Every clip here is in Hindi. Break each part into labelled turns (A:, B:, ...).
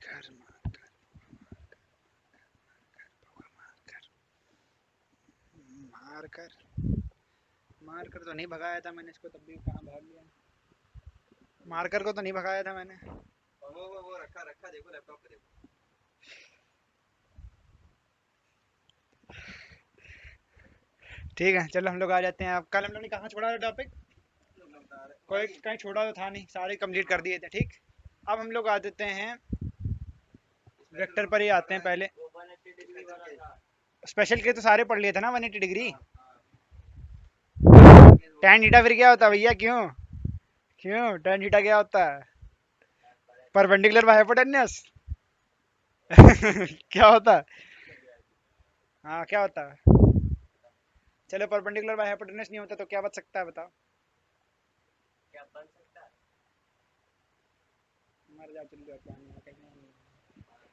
A: कर मार कर मार कर तो नहीं भगाया था मैंने इसको, तब भी कहाँ भाग गया। मारकर को तो नहीं भगाया था मैंने।
B: वो रखा रखा देखो लैपटॉप पे देखो।
A: ठीक है चलो हम लोग आ जाते हैं। अब कल हम लोग ने कहाँ छोड़ा था टॉपिक? कोई कहीं छोड़ा तो था नहीं, सारे कंप्लीट कर दिए थे। ठीक, अब हम लोग आ देते हैं वेक्टर पर ही आते हैं पहले। स्पेशल के तो सारे पढ़ लिए थे ना 180 डिग्री। tan थीटा फिर क्या होता है भैया? क्यों क्यों tan थीटा क्या होता है? Perpendicular by hypotenuse. क्या होता है? हाँ क्या होता है? चलो परपेंडिकुलर बाय हाइपोटेन्यूस नहीं होता तो क्या बच सकता है बताओ? मर जा चल जाओ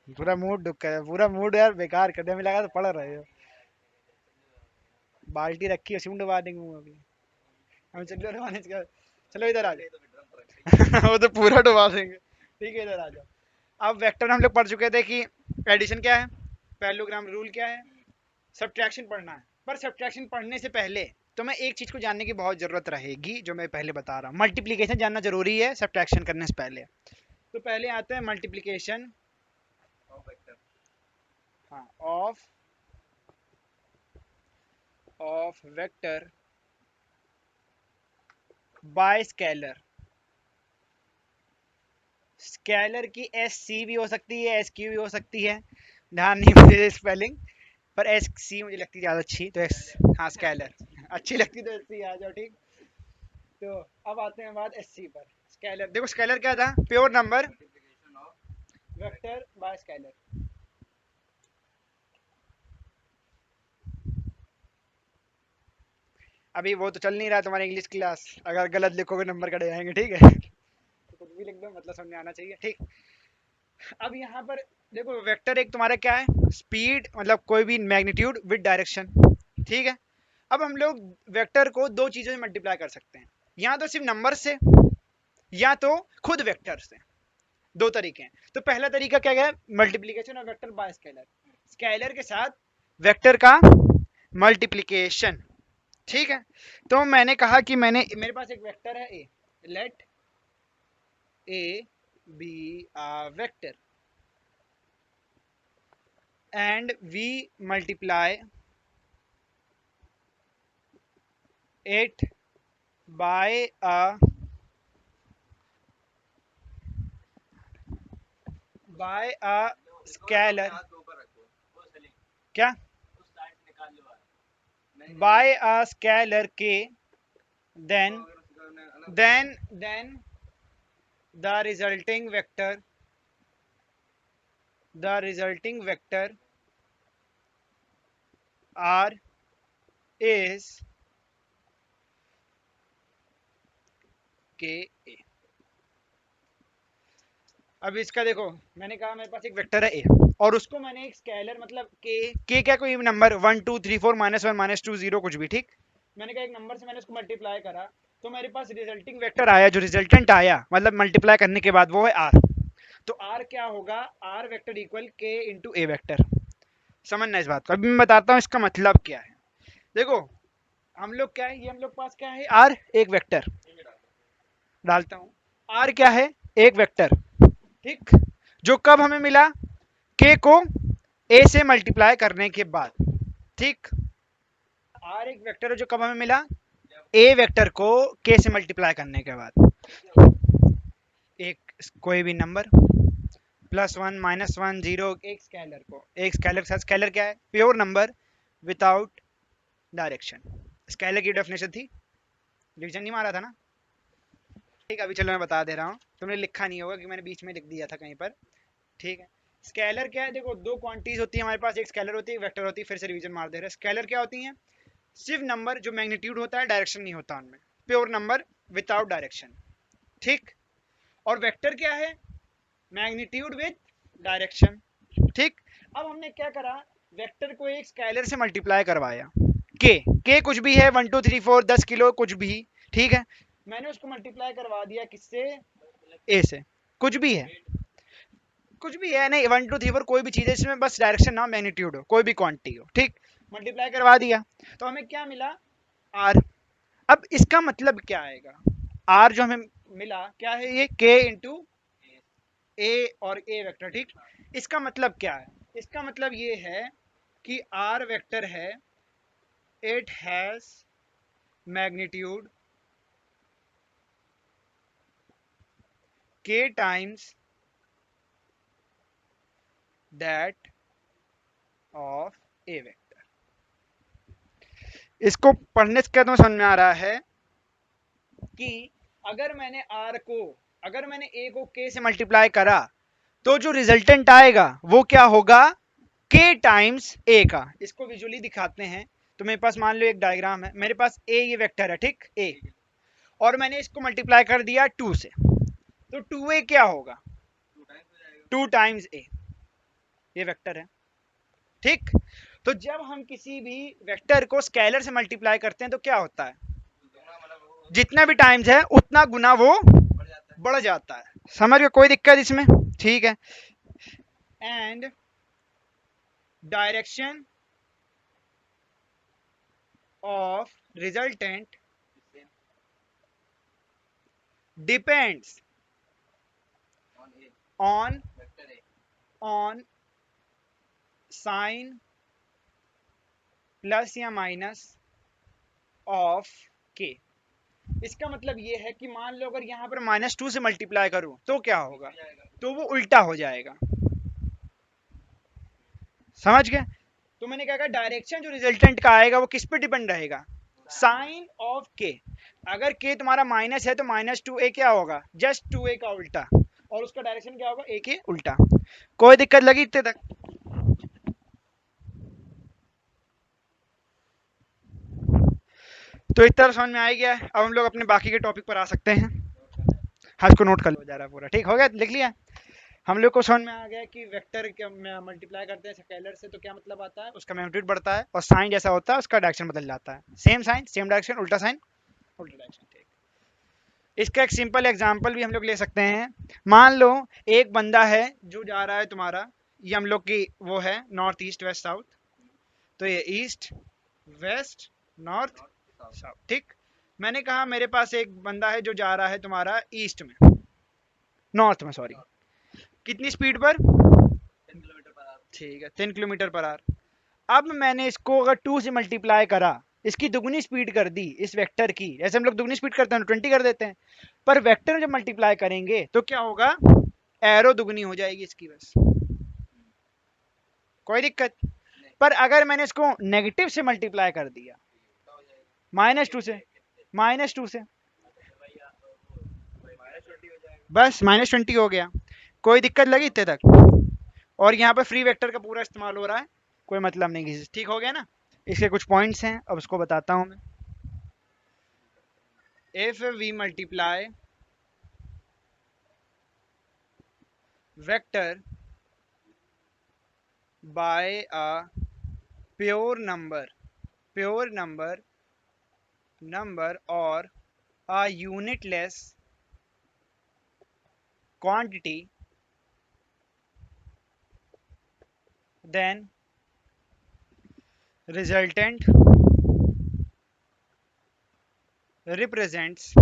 A: पूरा मूड दुख है, पूरा मूड यार बेकार कर दिया। मुझे लगा तो पढ़ रहे हो। बाल्टी रखी है, उसी में डुबा देंगे मुंह अभी। हम चल रहे मैनेज कर। चलो इधर आ जाओ। वो तो पूरा डुबा देंगे। ठीक है इधर आ जाओ। अब वेक्टर हम लोग पढ़ चुके थे कि एडिशन क्या है, पैरेललोग्राम रूल क्या है, सब्ट्रैक्शन पढ़ना है। पर सब्ट्रैक्शन पढ़ने से पहले तो मैं एक चीज को जानने की बहुत जरूरत रहेगी, जो मैं पहले बता रहा हूँ। मल्टीप्लीकेशन जानना जरूरी है सब्ट्रैक्शन करने से पहले। तो पहले आते हैं मल्टीप्लीकेशन। हाँ, of vector by scalar. Scalar की एस सी भी हो सकती है, एस क्यू भी हो सकती है, ध्यान नहीं मुझे स्पेलिंग। पर एस सी मुझे लगती है ज़्यादा अच्छी, तो एस। हाँ स्केलर अच्छी लगती तो एस सी आ जाओ। ठीक, तो अब आते हैं बात एस सी पर। स्केलर देखो, स्केलर क्या था? Pure number vector by scalar. अभी वो तो चल नहीं रहा है तुम्हारी इंग्लिश क्लास, अगर गलत लिखोगे नंबर कटे जाएंगे। ठीक है, तो कुछ भी लिख दो, मतलब समझ आना चाहिए। ठीक, अब यहाँ पर देखो वेक्टर एक तुम्हारा क्या है? स्पीड, मतलब कोई भी मैग्नीट्यूड विद डायरेक्शन। ठीक है, अब हम लोग वेक्टर को दो चीजों से मल्टीप्लाई कर सकते हैं, या तो सिर्फ नंबर से, या तो खुद वेक्टर से। दो तरीके हैं। तो पहला तरीका क्या है? Multiplication of vector by scalar. Scalar के साथ वेक्टर का मल्टीप्लीकेशन। ठीक है, तो मैंने कहा कि मेरे पास एक वेक्टर है A. Let A be a vector and we multiply it by a scalar। क्या? by a scalar k, then then the resulting vector r is k a। अब इसका देखो, मैंने कहा मेरे पास एक वेक्टर है ए, और उसको मैंने एक स्केलर, मतलब के क्या कोई नंबर 1 2 3 4 -1 -2 0 कुछ भी। ठीक, मैंने कहा एक नंबर से मैंने उसको मल्टीप्लाई करा, तो मेरे पास रिजल्टिंग वेक्टर आया, जो रिजल्टेंट आया मतलब मल्टीप्लाई करने के बाद, वो है आर। तो आर क्या होगा? आर वेक्टर इक्वल के इंटू ए वेक्टर। समझना इस बात को। अभी मैं बताता हूँ इसका मतलब क्या है। देखो हम लोग क्या है, ये हम लोग पास क्या है? आर एक वेक्टर। डालता हूँ, आर क्या है? एक वेक्टर। ठीक, जो कब हमें मिला? के को ए से मल्टीप्लाई करने के बाद। ठीक, आर एक वेक्टर है जो कब हमें मिला? ए वेक्टर को के से मल्टीप्लाई करने के बाद। एक कोई भी नंबर +1 -1 0, एक स्केलर को, एक स्केलर के साथ। स्केलर क्या है? Pure number without direction. Scalar की डेफिनेशन थी, डिवीजन नहीं मारा था ना। ठीक, अभी चलो मैं बता दे रहा हूँ, तुमने लिखा नहीं होगा कि मैंने बीच में लिख दिया था कहीं पर। ठीक है, स्केलर क्या है? देखो दो क्वांटिटीज होती है हमारे पास, एक स्केलर होती है, एक वेक्टर होती है। फिर से रिवीजन मार दे रहे हैं। स्केलर क्या होती है? सिर्फ नंबर जो मैग्नीट्यूड होता है, डायरेक्शन नहीं होता उनमें। Pure number without direction. ठीक, और वेक्टर क्या है? Magnitude with direction. ठीक, अब हमने क्या करा? वेक्टर को एक स्केलर से मल्टीप्लाई करवाया। के कुछ भी है, 1 2 3 4 10 किलो कुछ भी। ठीक है, मैंने उसको मल्टीप्लाई करवा दिया किससे? ए से। कुछ भी है, कुछ भी है नहीं, 1 2 3 4 कोई भी चीज है इसमें बस डायरेक्शन ना मैग्नीट्यूड हो, कोई भी क्वांटिटी हो, ठीक। मल्टीप्लाई करवा दिया तो हमें क्या मिला, आर। अब इसका मतलब क्या आएगा, आर जो हमें मिला क्या है, ये के इंटू ए और ए वेक्टर, ठीक। इसका मतलब क्या है, इसका मतलब ये है कि आर वेक्टर है, it has magnitude k times that of a vector। इसको पढ़ने से क्या तुम्हें समझ में आ रहा है कि अगर मैंने r को, अगर मैंने a को k से मल्टीप्लाई करा तो जो रिजल्टेंट आएगा वो क्या होगा, k टाइम्स a का। इसको विजुअली दिखाते हैं। तो मेरे पास मान लो एक डायग्राम है, मेरे पास a ये वेक्टर है, ठीक, a, और मैंने इसको मल्टीप्लाई कर दिया 2 से, तो 2a क्या होगा, 2 टाइम्स a, ये वेक्टर है, ठीक। तो जब हम किसी भी वेक्टर को स्केलर से मल्टीप्लाई करते हैं तो क्या होता है, जितना भी टाइम्स है उतना गुना वो बढ़ जाता है। समझ गए, कोई दिक्कत इसमें, ठीक है। And direction of resultant depends on sign plus या माइनस ऑफ के। इसका मतलब ये है कि मान लो अगर यहाँ पर -2 से मल्टीप्लाई करूं तो क्या होगा, तो वो उल्टा हो जाएगा। समझ गए। तो मैंने क्या कहा, डायरेक्शन जो रिजल्टेंट का आएगा वो किस पे डिपेंड रहेगा, साइन ऑफ के। अगर के तुम्हारा माइनस है तो -2a क्या होगा, जस्ट 2a का उल्टा, और उसका डायरेक्शन क्या होगा, a के उल्टा। कोई दिक्कत लगी इतने तक, तो इस तरह समझ में आ ही गया। अब हम लोग अपने बाकी के टॉपिक पर आ सकते हैं। हाँ, इसको नोट कर लो जा रहा पूरा, ठीक हो गया, लिख लिया। हम लोग को समझ में आ गया कि वेक्टर मल्टीप्लाई करते हैं स्केलर से तो क्या मतलब आता है, उसका मैग्नीट्यूड बढ़ता है, और साइन जैसा होता है उसका डायरेक्शन बदल जाता है। सेम साइन सेम डायरेक्शन, उल्टा साइन उल्टा डायरेक्शन, ठीक। इसका एक सिंपल एग्जांपल भी हम लोग ले सकते हैं। मान लो एक बंदा है जो जा रहा है तुम्हारा, ये हम लोग की वो है नॉर्थ ईस्ट वेस्ट साउथ, तो ये ईस्ट वेस्ट नॉर्थ साउथ, ठीक। मैंने कहा मेरे पास एक बंदा है जो जा रहा है तुम्हारा ईस्ट में, नॉर्थ में सॉरी, कितनी स्पीड पर,
B: 10 किलोमीटर पर आवर।
A: ठीक है 10 किलोमीटर पर आवर। अब मैंने इसको अगर 2 से मल्टीप्लाई करा, इसकी दुगनी स्पीड कर दी इस वेक्टर की, जैसे हम लोग दुगनी स्पीड करते हैं 20 कर देते हैं, पर वेक्टर में जब मल्टीप्लाई करेंगे तो क्या होगा, एरो दुगनी हो जाएगी इसकी, बस कोई दिक्कत। पर अगर मैंने इसको नेगेटिव से मल्टीप्लाई कर दिया, -2 से, -2 से, बस -20 हो गया। कोई दिक्कत लगी इतने तक, और यहाँ पे फ्री वेक्टर का पूरा इस्तेमाल हो रहा है, कोई मतलब नहीं किसी से, ठीक हो गया ना। इसके कुछ पॉइंट्स हैं, अब उसको बताता हूँ मैं। If we multiply vector by a pure number और a unitless quantity, then resultant represents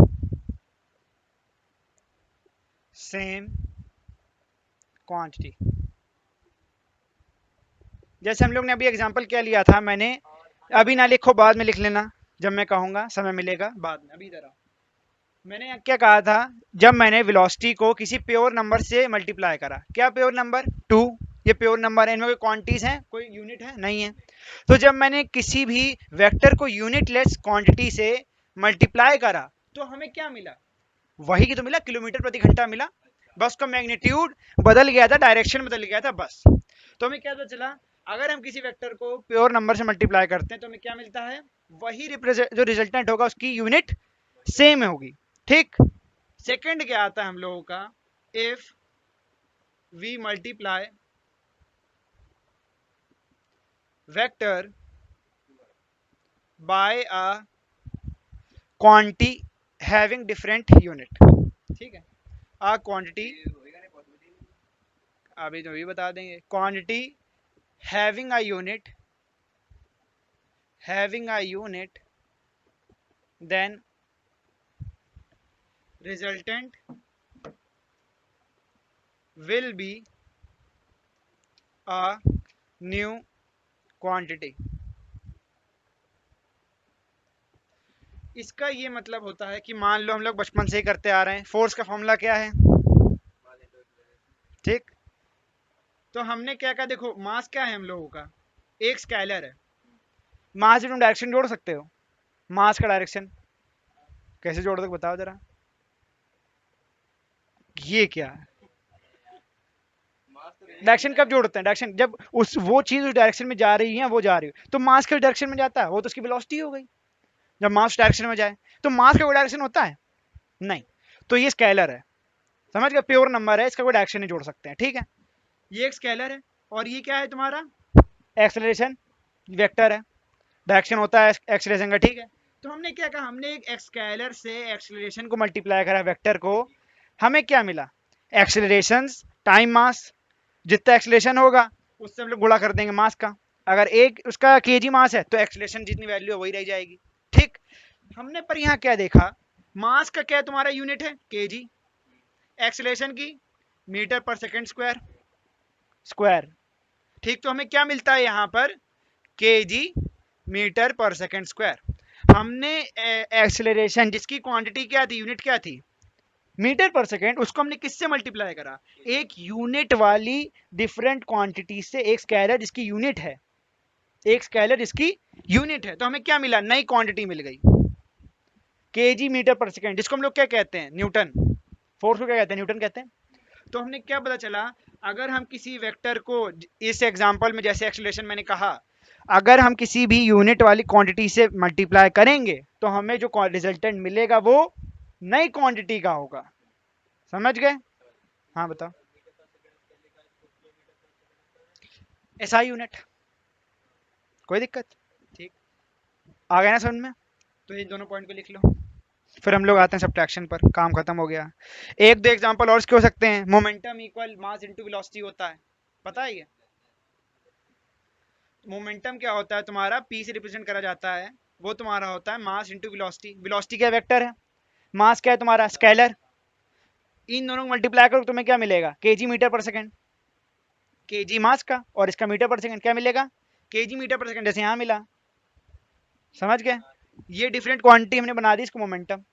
A: same quantity। जैसे हम लोग ने अभी एग्जांपल क्या लिया था, मैंने, अभी ना लिखो बाद में लिख लेना, जब मैं कहूँगा समय मिलेगा बाद में, अभी इधर आओ। मैंने क्या कहा था, जब मैंने वेलोसिटी को किसी प्योर नंबर से मल्टीप्लाई करा, क्या प्योर नंबर 2, ये प्योर नंबर है, इनमें कोई क्वांटिटीज हैं, कोई यूनिट है नहीं है। तो जब मैंने किसी भी वेक्टर को यूनिटलेस क्वांटिटी से मल्टीप्लाई करा तो हमें क्या मिला, वही की तो मिला, किलोमीटर प्रति घंटा मिला, बस उसका मैग्नीट्यूड बदल गया था, डायरेक्शन बदल गया था, बस। तो हमें क्या पता चला, अगर हम किसी वेक्टर को प्योर नंबर से मल्टीप्लाई करते हैं तो हमें क्या मिलता है, वही जो रिजल्टेंट होगा उसकी यूनिट सेम होगी, ठीक। सेकंड क्या आता है हम लोगों का, if we multiply vector by a quantity having different unit, ठीक है, अ क्वांटिटी अभी तो भी बता देंगे। Quantity having a unit then resultant will be a new quantity। इसका ये मतलब होता है कि मान लो हम लोग बचपन से ही करते आ रहे हैं, फोर्स का फॉर्मूला क्या है, ठीक। तो हमने क्या कहा, देखो मास क्या है हम लोगों का, एक स्केलर है। मास से तुम डायरेक्शन जोड़ सकते हो, मास का डायरेक्शन कैसे जोड़ दो बताओ जरा। ये क्या है, डायरेक्शन कब जोड़ते हैं, डायरेक्शन जब उस वो चीज उस डायरेक्शन में जा रही है, वो जा रही है, तो मास किस डायरेक्शन में जाता है, वो तो उसकी वेलोसिटी हो गई। जब मास डायरेक्शन में जाए तो मास का कोई डायरेक्शन होता है नहीं, तो ये स्केलर है, समझ गए, प्योर नंबर है, इसका कोई डायरेक्शन नहीं जोड़ सकते हैं, ठीक है। ये एक स्केलर है और ये क्या है तुम्हारा एक्सेलरेशन वेक्टर है, डायरेक्शन होता है एक्सेलरेशन का, ठीक है। तो हमने क्या कहा, हमने एक स्केलर से एक्सेलरेशन को मल्टीप्लाई करा वेक्टर को, हमें क्या मिला, एक्सेलरेशन टाइम मास, जितना एक्सेलरेशन होगा उससे हम लोग गुणा कर देंगे मास का। अगर एक उसका केजी मास है तो एक्सेलरेशन जितनी वैल्यू है वही रह जाएगी, ठीक। हमने पर यहाँ क्या देखा, मास का क्या तुम्हारा यूनिट है केजी, एक्सेलरेशन की मीटर पर सेकंड स्क्वायर स्क्वायर, ठीक। तो हमें क्या मिलता है यहाँ पर, केजी मीटर पर सेकंड स्क्वायर। हमने एक्सेलरेशन जिसकी क्वांटिटी क्या थी, यूनिट क्या थी, मीटर पर सेकंड, उसको हमने किससे मल्टीप्लाई करा, एक यूनिट वाली डिफरेंट क्वांटिटी से, एक स्केलर जिसकी यूनिट है, एक स्केलर जिसकी यूनिट है, तो हमें क्या मिला, नई क्वांटिटी मिल गई, केजी मीटर पर सेकंड, जिसको हम लोग क्या कहते हैं, न्यूटन। फोर्स को क्या कहते हैं, न्यूटन कहते हैं। तो हमने क्या पता चला, अगर हम किसी वेक्टर को, इस एग्जांपल में जैसे एक्सेलरेशन मैंने कहा, अगर हम किसी भी यूनिट वाली क्वांटिटी से मल्टीप्लाई करेंगे तो हमें जो रिजल्टेंट मिलेगा वो नई क्वांटिटी का होगा, समझ गए। हाँ बताओ, एसआई यूनिट, कोई दिक्कत, ठीक, आ गया ना समझ में। तो ये दोनों पॉइंट को लिख लो, फिर हम लोग आते हैं सब्ट्रैक्शन पर, काम खत्म हो गया। एक दो एग्जांपल और इसके हो सकते हैं, momentum equal mass into velocity होता है, पता है ये। मोमेंटम क्या होता है तुम्हारा, पी से रिप्रेजेंट करा जाता है, वो तुम्हारा होता है मास इनटू वेलोसिटी। वेलोसिटी क्या वेक्टर है, मास क्या है तुम्हारा स्केलर, इन दोनों को मल्टीप्लाई करो तुम्हें क्या मिलेगा, केजी मीटर पर सेकंड, केजी मास का, और इसका मीटर पर सेकंड क्या मिलेगा, केजी मीटर पर सेकंड, जैसे यहाँ मिला, समझ गए। ये डिफरेंट क्वांटिटी हमने बना दी इसको मोमेंटम,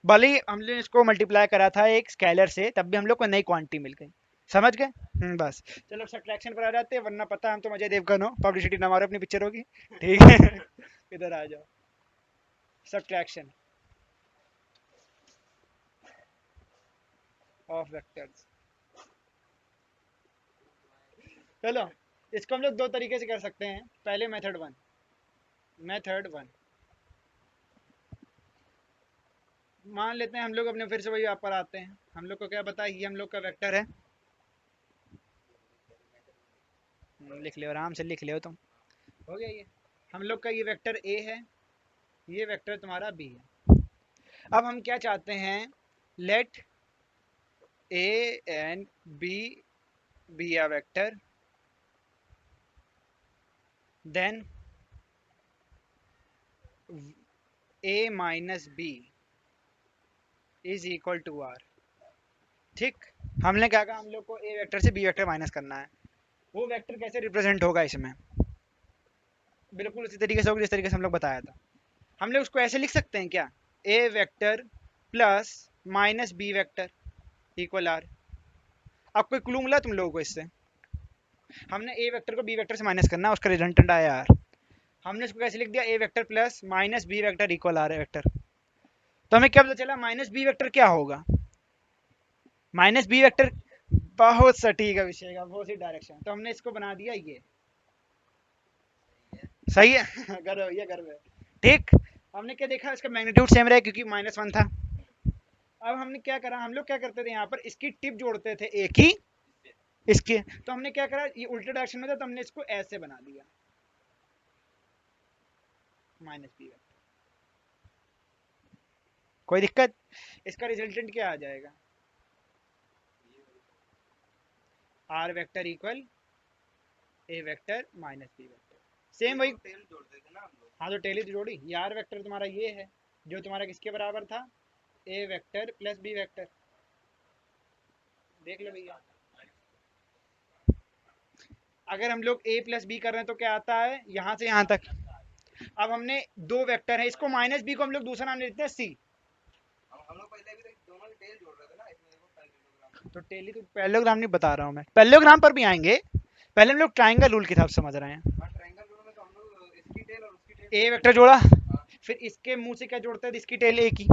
A: भले ही हमने इसको मल्टीप्लाई करा था एक स्केलर से, तब भी हम लोग को नई क्वांटिटी मिल गई, समझ गए। बस चलो सब्ट्रैक्शन पर आ जाते हैं, वरना पता है हम तो अजय देवगन हो, पब्लिसिटी ना मारो अपनी पिक्चरों की, ठीक है। इधर आ जाओ, सब्ट्रैक्शन ऑफ वेक्टर्स। चलो इसको हम लोग दो तरीके से कर सकते हैं, पहले मेथड वन मान लेते हैं हम लोग अपने, फिर से वही पर आते हैं, हम लोग को क्या पता है, ये हम लोग का वेक्टर है, लिख ले आराम से लिख ले तुम, हो गया ये, हम लोग का ये वेक्टर ए है, ये वेक्टर तुम्हारा बी है। अब हम क्या चाहते हैं, let A and B be a vector, then a minus B is equal to R, ठीक। हमने क्या कहा, हम लोग को ए वेक्टर से बी वेक्टर माइनस करना है, वो वेक्टर कैसे रिप्रेजेंट होगा इसमें, बिल्कुल उसी तरीके से होगा जिस तरीके से हम लोग बताया था। हम लोग उसको ऐसे लिख सकते हैं क्या, A vector plus minus B vector equal R. अब कोई क्लू मिला तुम लोगों को इससे, हमने ए वेक्टर को बी वेक्टर से माइनस करना, उसका रिजल्टेंट आया आर, हमने उसको कैसे लिख दिया, A vector plus minus B vector equal R vector. तो हमें क्या पता चला, माइनस बी वेक्टर क्या होगा, माइनस बी वेक्टर, बहुत सटीक है विषय का, बहुत ही डायरेक्शन, तो हमने इसको बना दिया ये, सही है। करो ये करो, ठीक। हमने क्या देखा, इसका मैग्नीट्यूड सेम रहा क्योंकि -1 था। अब हमने क्या करा, हम लोग क्या करते थे, यहाँ पर इसकी टिप जोड़ते थे एक ही इसके, तो हमने क्या करा, ये उल्टे डायरेक्शन में था तो हमने इसको ऐसे बना दिया, माइनस बी वेक्टर, कोई दिक्कत। इसका रिजल्टेंट क्या आ जाएगा, R vector equal A vector minus B vector, same वही।
B: टेल जोड़ते थे ना हम लोग।
A: हाँ तो टेली जोड़ी, ये आर वेक्टर तुम्हारा ये है जो तुम्हारा किसके बराबर था, ए वेक्टर प्लस बी वेक्टर। देख लो भैया, अगर हम लोग ए प्लस बी कर रहे हैं तो क्या आता है यहाँ से यहाँ तक। अब हमने दो वेक्टर है, इसको माइनस बी को हम लोग दूसरा नाम देते हैं सी।
B: हम लोग पहले भी दोनों ही टेल जोड़ रहे थे ना, इसमें देखो पैरेललोग्राम।
A: तो टेली तो पैरेललोग्राम नहीं बता रहा हूँ मैं, पैरेललोग्राम पर भी आएंगे, पहले हम लोग ट्राइंगल रूल के हिसाब से समझ रहे हैं।
B: हाँ ट्रायंगल रूल में तो हम लोग इसकी टेल और उसकी टेल
A: ए
B: जोड़ते
A: वेक्टर
B: थे।
A: जोड़ा,
B: हाँ
A: फिर इसके मुंह से क्या जोड़ता है, इसकी टेल ए की।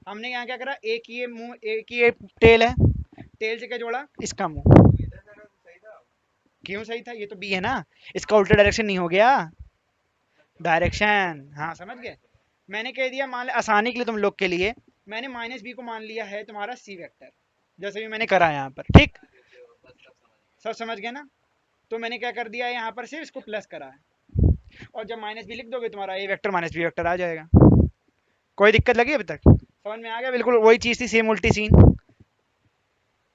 A: हमने यहाँ क्या करा, ए की ये मुंह, ए की ये टेल है, टेल से क्या जोड़ा, इसका मुंह।
B: तो इधर से अगर सही था।
A: क्यों सही था, ये तो बी है ना, इसका उल्टा डायरेक्शन नहीं हो गया, डायरेक्शन। हाँ समझ गए। मैंने कह दिया, मान आसानी के लिए तुम लोग के लिए मैंने माइनस बी को मान लिया है तुम्हारा सी वेक्टर, जैसे भी मैंने करा यहाँ पर, ठीक।
B: बस सब समझ गए।
A: सब समझ गए ना। तो मैंने क्या कर दिया है यहाँ पर, सिर्फ इसको प्लस करा है, और जब माइनस बी लिख दोगे तुम्हारा ए वेक्टर माइनस बी वेक्टर आ जाएगा। कोई दिक्कत लगी अभी तक, समझ में आ गया, बिल्कुल वही चीज़ थी, सेम उल्टी सीन।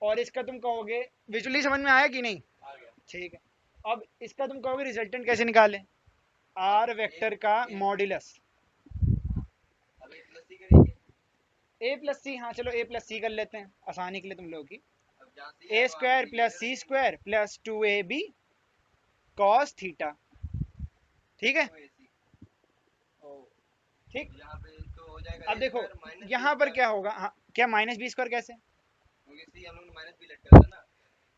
A: और इसका तुम कहोगे विजुअली समझ में आया कि नहीं,
B: आ गया।
A: ठीक है। अब इसका तुम कहोगे रिजल्टेंट कैसे निकाले, आर वेक्टर का मॉड्यूलस,
B: अब एक प्लस सी करेंगे।
A: ए प्लस सी, हाँ चलो ए प्लस सी कर लेते हैं आसानी के लिए तुम लोगों की।
B: अब जहाँ सी
A: ए
B: है वहाँ पे
A: स्क्वायर
B: बी की
A: प्लस
B: जगह
A: सी
B: लिखेंगे।
A: Square plus 2ab cos theta, ठीक है।
B: तो ए सी
A: ठीक।
B: यहाँ पे तो हो जाएगा
A: अब
B: ए
A: देखो
B: स्क्वायर माइनस बी
A: यहाँ पर
B: स्क्वायर,
A: क्या होगा, हाँ, क्या माइनस बी स्क्वायर कैसे,
B: क्योंकि सी हम लोग ने माइनस बी लेट करा था ना।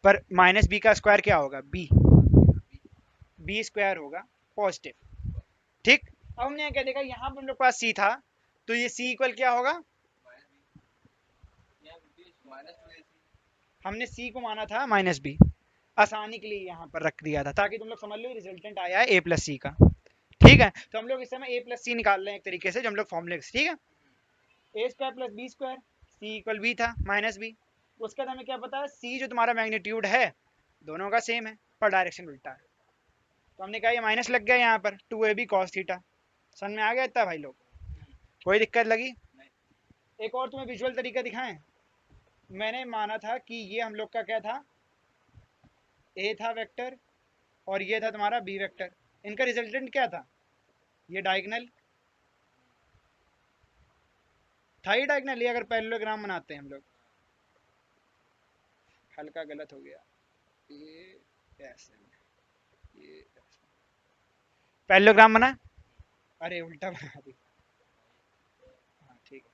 A: पर माइनस बी का स्क्वायर क्या होगा, बी,
B: हाँ तो बी
A: बी स्क्वायर होगा पॉजिटिव, ठीक। अब हमने क्या देखा, यहाँ पर हम लोग पास सी था, तो ये सी इक्वल क्या होगा,
B: माइनस बी, यहाँ बी माइनस टू ए सी।
A: हमने सी को माना था माइनस बी, आसानी के लिए यहाँ पर रख दिया था ताकि तुम लोग समझ लो रिजल्टेंट आया है ए प्लस सी का, ठीक है। तो हम लोग इस समय ए प्लस सी निकाल रहे हैं एक तरीके से, जो हम लोग फॉर्मूले, ठीक है। ए स्क्वायर प्लस बी स्क्वायर, सी इक्वल बी था माइनस बी, उसके बाद हमें क्या पता है, सी जो तुम्हारा मैग्नीट्यूड है दोनों का सेम है पर डायरेक्शन उल्टा है, तो हमने कहा ये माइनस लग गया यहाँ पर 2ab cos थीटा। समझ में आ गया इतना भाई लोग, कोई दिक्कत लगी। एक और तुम्हें विजुअल तरीका दिखाएं, मैंने माना था कि ये हम लोग का क्या था, ए था वेक्टर और ये था तुम्हारा बी वेक्टर, इनका रिजल्टेंट क्या था, ये डायगोनल था, ही डायगोनल, ये अगर पैरेललोग्राम बनाते हैं हम लोग, हल्का गलत हो गया, ये ऐसे, ये पैरेललोग्राम बना, अरे उल्टा बना दी, हाँ ठीक है,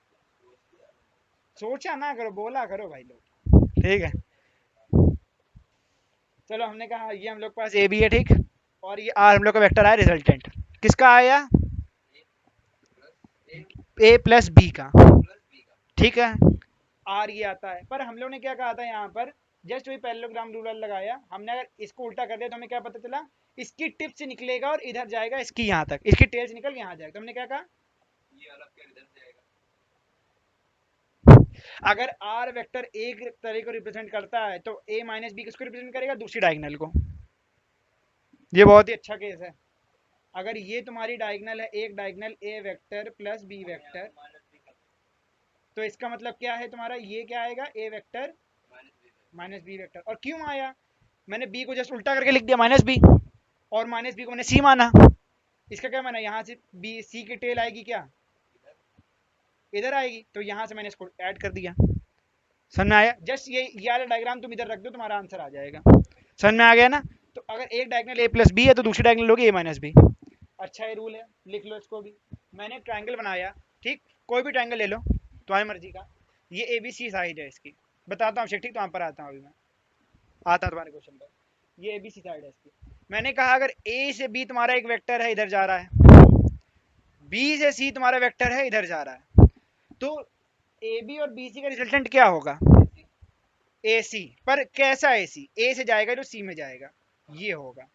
A: सोचा ना करो, बोला करो भाई लोग, ठीक है। चलो हमने कहा ये हम लोग के पास ए बी है, ठीक, और ये आर हम लोग का वेक्टर आया, रिजल्टेंट किसका आया,
B: प्लस ए
A: ए प्लस बी का,
B: प्लस बी का।
A: ठीक है। आर ये आता है, पर हम लोग ने क्या कहा था यहाँ पर, जस्ट वही पैरेललोग्राम रूलर लगाया हमने, अगर इसको उल्टा कर दिया तो हमें क्या पता चला, इसकी टिप से निकलेगा और इधर जाएगा इसकी यहाँ तक, इसकी टेल से निकल के यहाँ जाएगा, तो हमने क्या कहा,
B: ये अलग के इधर से आएगा।
A: अगर आर वेक्टर एक तरह को रिप्रेजेंट करता है तो ए माइनस बी किसको रिप्रेजेंट करेगा, दूसरी डायगोनल को। ये बहुत ही अच्छा केस है, अगर ये तुम्हारी डायगोनल है, एक diagonal A vector plus B vector,
B: minus B का
A: तो इसका मतलब क्या है तुम्हारा, ये क्या आएगा, ए वेक्टर
B: माइनस बी का।
A: माइनस बी वेक्टर, और क्यों आया, मैंने बी को जस्ट उल्टा करके लिख दिया माइनस बी, और माइनस बी को मैंने सी माना, इसका क्या माना, यहाँ से बी सी की टेल आएगी क्या, इधर आएगी, तो यहाँ से मैंने इसको ऐड कर दिया, समझ में आया, जस्ट ये वाला डायग्राम तुम इधर रख दो तुम्हारा आंसर आ जाएगा, समझ में आ गया ना। तो अगर एक डायगोनल ए प्लस बी है तो दूसरी डायगोनल होगी ए माइनस बी, अच्छा ये रूल है, लिख लो इसको भी। मैंने ट्रायंगल बनाया, ठीक, कोई भी ट्रायंगल ले लो तुम्हारी मर्जी का, ये ए बी सी साइड है इसकी, बताता हूँ ठीक, तो वहाँ पर आता हूँ अभी मैं, आता हूँ तुम्हारे क्वेश्चन पर, ये ए बी सी साइड है इसकी। मैंने कहा अगर ए से बी तुम्हारा एक वेक्टर है इधर जा रहा है, बी से सी तुम्हारा वेक्टर है इधर जा रहा है, तो ए बी और बी सी का रिजल्टेंट क्या होगा, ए सी, पर कैसा ए सी, ए से जाएगा जो सी में जाएगा, ये होगा,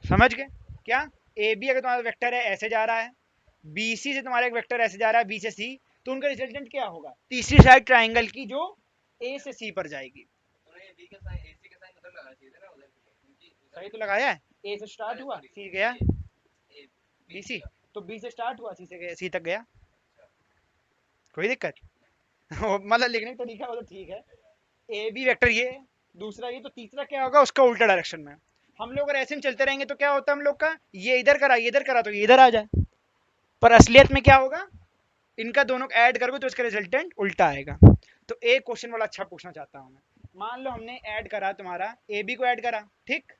A: समझ गए क्या। ए बी अगर तुम्हारा वेक्टर है ऐसे जा रहा है, बी सी से तुम्हारा एक वेक्टर ऐसे जा रहा है बी से सी, तो उनका रिजल्टेंट क्या होगा, तीसरी साइड ट्राइंगल की जो ए से सी पर जाएगी।
B: तो ये बी का साइन ए सी का साइन उधर लगाना चाहिए था ना, उधर के लिए, क्योंकि
A: सही तो लगाया है, ए से स्टार्ट हुआ सी गया
B: ए
A: बी सी, तो बी से स्टार्ट हुआ सी से गया सी तक गया, कोई दिक्कत मतलब लिखने का तरीका वो तो ठीक है, ए बी वेक्टर ये, दूसरा ये, तो तीसरा क्या होगा उसका उल्टा डायरेक्शन में। हम लोग अगर ऐसे में चलते रहेंगे तो क्या होता है हम लोग का, ये इधर करा तो ये इधर आ जाए, पर असलियत में क्या होगा, इनका दोनों ऐड करोगे तो इसका रिजल्टेंट उल्टा आएगा। तो एक क्वेश्चन वाला अच्छा पूछना चाहता हूँ मैं। मान लो हमने ऐड करा तुम्हारा ए बी को ऐड करा, ठीक,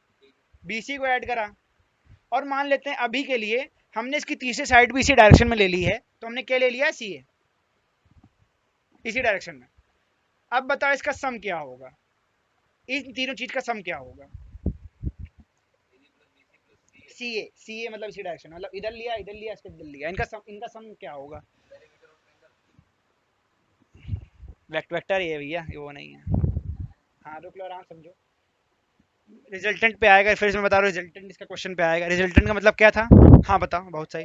A: बी सी को ऐड करा, और मान लेते हैं अभी के लिए हमने इसकी तीसरी साइड भी इसी डायरेक्शन में ले ली है, तो हमने क्या ले लिया, सी ए, इसी डायरेक्शन में। अब बताओ इसका सम क्या होगा, इन तीनों चीज का सम क्या होगा। सी ए मतलब इसी डायरेक्शन, मतलब इधर लिया इसके इधर लिया, इनका सम क्या होगा। वेक्टर ये भैया, ये वो नहीं है। हाँ रुक लो, आराम समझो, रिजल्टेंट पे आएगा, फिर मैं बता रहा हूँ रिजल्टेंट इसका क्वेश्चन पे आएगा। रिजल्टेंट का मतलब क्या था, हाँ बताओ, बहुत सही।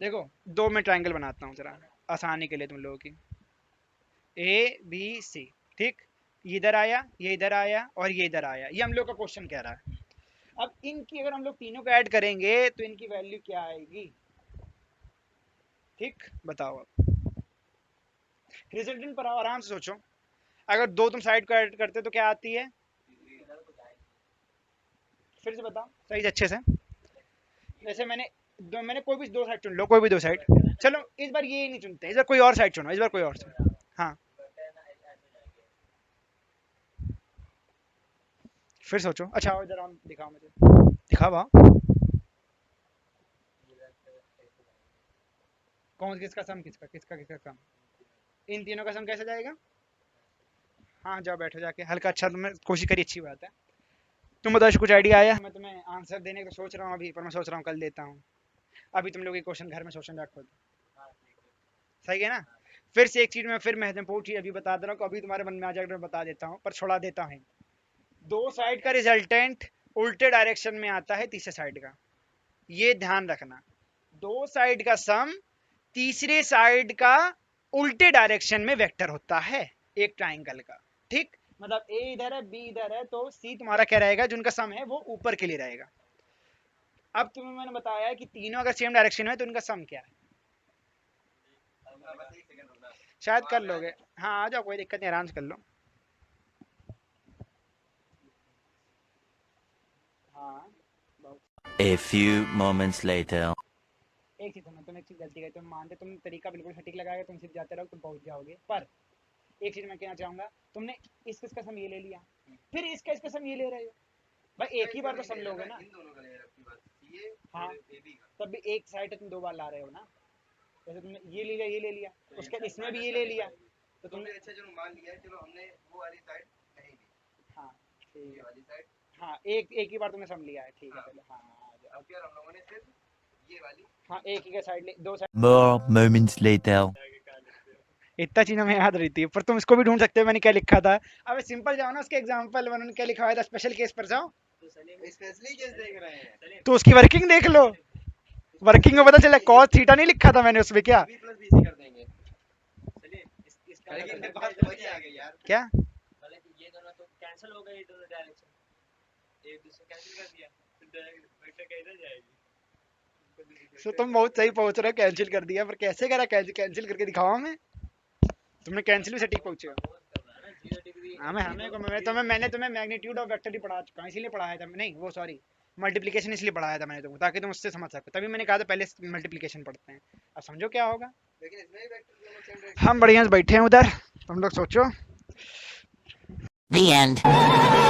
A: देखो दो मैं ट्रायंगल बनाता हूँ जरा आसानी के लिए तुम लोगों की, ए बी सी, ठीक, ये इधर आया, ये इधर आया, और ये इधर आया, ये हम लोग का क्वेश्चन कह रहा है। अब इनकी अगर हम लोग तीनों को ऐड करेंगे तो इनकी वैल्यू क्या आएगी, ठीक, बताओ अब। रिजल्टेंट पर आओ, आराम से सोचो, अगर दो तुम साइड को ऐड करते तो क्या आती है, फिर से बताओ सही से अच्छे से। जैसे मैंने कोई भी दो साइड चुन लो, कोई भी दो साइड, चलो इस बार ये नहीं चुनते, इस बार कोई और साइड चुनो, इस बार कोई और साइड। हाँ फिर सोचो, अच्छा आओ जरा दिखाओ मुझे, दिखाओ आओ, कौन किसका सम, किसका किसका किसका कम, इन तीनों का सम कैसे जाएगा। हाँ जाओ बैठो जाके, हल्का अच्छा तुमने कोशिश करी, अच्छी बात है। तुम बताओ कुछ आइडिया आया, मैं तुम्हें आंसर देने का सोच रहा हूँ अभी, पर मैं सोच रहा हूँ कल देता हूँ, अभी तुम लोग ये क्वेश्चन घर में सोचने रखो, सही है ना। फिर से एक चीज मैं फिर महत्वपूर्ण चीज अभी बता दे रहा हूँ, अभी तुम्हारे मन में आ जाएगा, मैं बता देता हूँ पर छोड़ा देता हूँ। दो साइड का रिजल्टेंट उल्टे डायरेक्शन में आता है तीसरे साइड का, ये ध्यान रखना। दो साइड का सम तीसरे साइड का उल्टे डायरेक्शन में वेक्टर होता है एक ट्राइंगल का, ठीक, मतलब ए इधर है बी इधर है, तो सी तुम्हारा क्या रहेगा, जिनका सम है वो ऊपर के लिए रहेगा। अब तुम्हें मैंने बताया कि तीनों अगर सेम डायरेक्शन में है तो इनका सम क्या है, शायद कर लोगे। हाँ आ जाओ, कोई दिक्कत नहीं, आराम से कर लो। हाँ
C: A few moments later.
A: एक चीज समझो, तुम एक चीज गलती कर, तुम मानते तुम तरीका बिल्कुल सटीक लगाएगा, तुम सिर्फ जाते रहो तुम पहुंच जाओगे, पर एक चीज मैं कहना चाहूंगा, तुमने इसका सम ये ले लिया, फिर इसका सम ये ले रहे हो, भाई एक ही बार तो सम लोगे ना।
B: इन दोनों का ले रहा है बात, ये
A: हाँ
B: और ए बी का।
A: तब भी एक साइड तुम दो बार ला रहे हो ना, जैसे तुमने ये ले लिया, ये ले लिया, उसके बाद इसमें भी ये ले लिया, तो
B: तो
A: तुमने,
B: तुमने अच्छा चलो मान लिया, चलो हमने वो वाली साइड नहीं ली,
A: हाँ ठीक
B: ये
A: है,
B: वाली साइड।
A: हाँ एक एक ही बार तुमने सम लिया है, ठीक है
B: हाँ,
A: चलो, हाँ आ जाओ।
B: अब क्या हम लोगों ने सिर्फ ये वाली,
A: हाँ एक ही का साइड ले, दो साइड,
C: More moments later.
A: इतना चीज हमें याद रहती है, पर तुम इसको भी ढूंढ सकते हो मैंने क्या लिखा था। अब सिंपल जाओ ना, उसके एग्जांपल मैंने क्या लिखा था, स्पेशल केस पर जाओ,
B: स्पेशली केस देख रहे हैं,
A: तो उसकी वर्किंग देख लो, वर्किंग में पता चला कॉस थीटा नहीं लिखा था मैंने उसमें, क्या
B: बी प्लस बी सी कर देंगे।
D: चलिए इसका
B: लेकिन
D: मतलब
B: बात
D: इधर
B: वही
D: क्या
B: आ
D: है,
B: गई यार,
A: क्या,
D: मतलब कि ये दोनों तो कैंसिल हो गए, ये दोनों डायरेक्शन एक दूसरे कैंसिल कर दिया, तो वेक्टर का इधर जाएगी।
A: सो तुम बहुत सही पहुंच रहे हो, कैंसिल कर दिया, पर कैसे करा, कैंसिल करके दिखाओ हमें, तुमने कैंसिल भी सटीक पहुंचे हो।
D: ना 0 डिग्री
A: मैंने तुम्हें मैग्नीट्यूड ऑफ वेक्टर ही पढ़ा चुका हूं, इसीलिए पढ़ाया था, नहीं वो सॉरी मल्टीप्लिकेशन इसलिए पढ़ाया था मैंने तुमको, ताकि तुम उससे समझ सको, तभी मैंने कहा था पहले मल्टीप्लिकेशन पढ़ते हैं, अब समझो क्या होगा।
B: लेकिन इसमें भी वेक्टर दोनों सेम डायरेक्शन
A: हम बढ़िया से बैठे हैं उधर, तुम लोग सोचो।
C: The end.